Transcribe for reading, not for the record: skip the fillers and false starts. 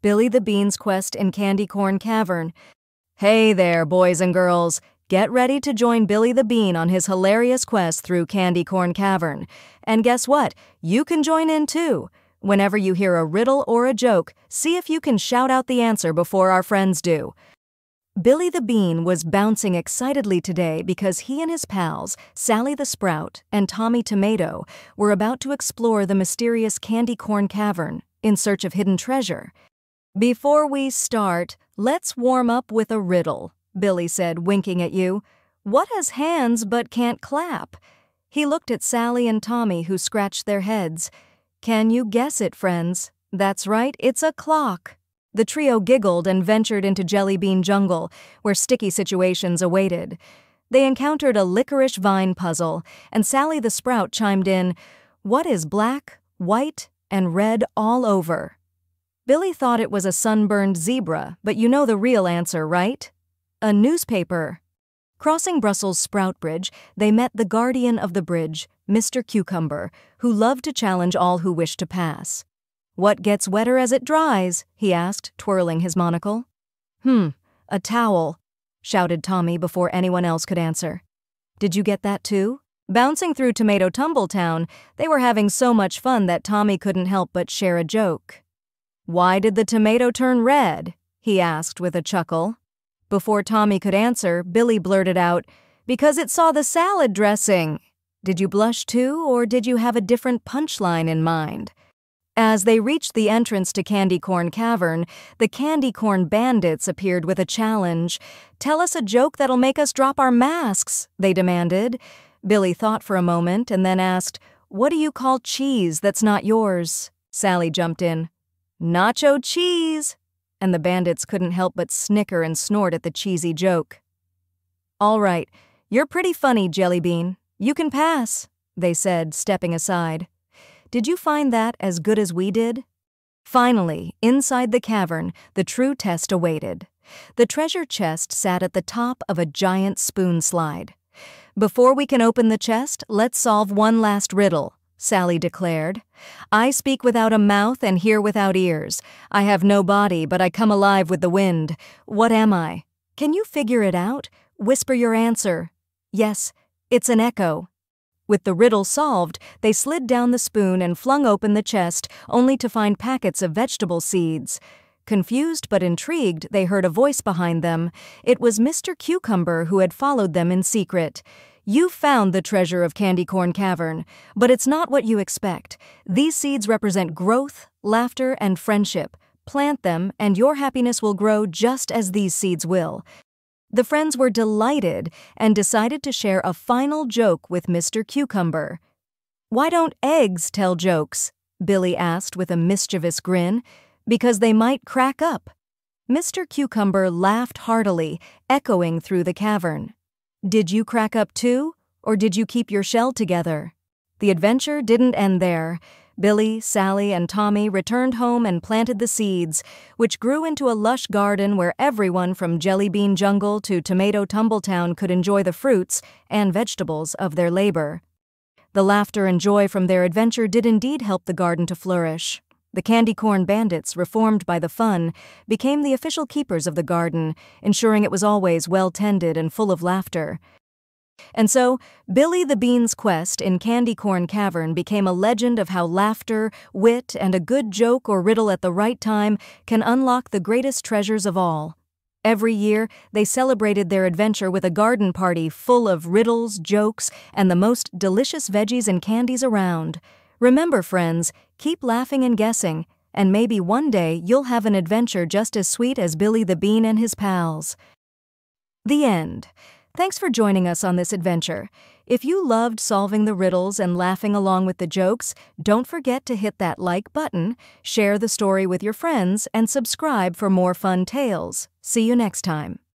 Billy the Bean's Quest in Candy Corn Cavern. Hey there, boys and girls. Get ready to join Billy the Bean on his hilarious quest through Candy Corn Cavern. And guess what? You can join in too. Whenever you hear a riddle or a joke, see if you can shout out the answer before our friends do. Billy the Bean was bouncing excitedly today because he and his pals, Sally the Sprout and Tommy Tomato, were about to explore the mysterious Candy Corn Cavern in search of hidden treasure. Before we start, let's warm up with a riddle, Billy said, winking at you. What has hands but can't clap? He looked at Sally and Tommy, who scratched their heads. Can you guess it, friends? That's right, it's a clock. The trio giggled and ventured into Jelly Bean Jungle, where sticky situations awaited. They encountered a licorice vine puzzle, and Sally the Sprout chimed in, "What is black, white, and red all over?" Billy thought it was a sunburned zebra, but you know the real answer, right? A newspaper. Crossing Brussels' Sprout Bridge, they met the guardian of the bridge, Mr. Cucumber, who loved to challenge all who wished to pass. "What gets wetter as it dries?" he asked, twirling his monocle. A towel," shouted Tommy before anyone else could answer. Did you get that too? Bouncing through Tomato Tumbletown, they were having so much fun that Tommy couldn't help but share a joke. "Why did the tomato turn red?" he asked with a chuckle. Before Tommy could answer, Billy blurted out, "Because it saw the salad dressing." Did you blush too, or did you have a different punchline in mind? As they reached the entrance to Candy Corn Cavern, the Candy Corn Bandits appeared with a challenge. "Tell us a joke that'll make us drop our masks," they demanded. Billy thought for a moment and then asked, "What do you call cheese that's not yours?" Sally jumped in. "Nacho cheese!" And the bandits couldn't help but snicker and snort at the cheesy joke. "All right, you're pretty funny, Jelly Bean. You can pass," they said, stepping aside. Did you find that as good as we did? Finally, inside the cavern, the true test awaited. The treasure chest sat at the top of a giant spoon slide. "Before we can open the chest, let's solve one last riddle," Sally declared. "I speak without a mouth and hear without ears. I have no body, but I come alive with the wind. What am I? Can you figure it out? Whisper your answer." "Yes, it's an echo." With the riddle solved, they slid down the spoon and flung open the chest, only to find packets of vegetable seeds. Confused but intrigued, they heard a voice behind them. It was Mr. Cucumber, who had followed them in secret. "You've found the treasure of Candy Corn Cavern, but it's not what you expect. These seeds represent growth, laughter, and friendship. Plant them, and your happiness will grow just as these seeds will." The friends were delighted and decided to share a final joke with Mr. Cucumber. "Why don't eggs tell jokes?" Billy asked with a mischievous grin. "Because they might crack up." Mr. Cucumber laughed heartily, echoing through the cavern. Did you crack up too, or did you keep your shell together? The adventure didn't end there. Billy, Sally, and Tommy returned home and planted the seeds, which grew into a lush garden where everyone from Jelly Bean Jungle to Tomato Tumbletown could enjoy the fruits and vegetables of their labor. The laughter and joy from their adventure did indeed help the garden to flourish. The Candy Corn Bandits, reformed by the fun, became the official keepers of the garden, ensuring it was always well-tended and full of laughter. And so, Billy the Bean's quest in Candy Corn Cavern became a legend of how laughter, wit, and a good joke or riddle at the right time can unlock the greatest treasures of all. Every year, they celebrated their adventure with a garden party full of riddles, jokes, and the most delicious veggies and candies around. Remember, friends, keep laughing and guessing, and maybe one day you'll have an adventure just as sweet as Billy the Bean and his pals. The end. Thanks for joining us on this adventure. If you loved solving the riddles and laughing along with the jokes, don't forget to hit that like button, share the story with your friends, and subscribe for more fun tales. See you next time.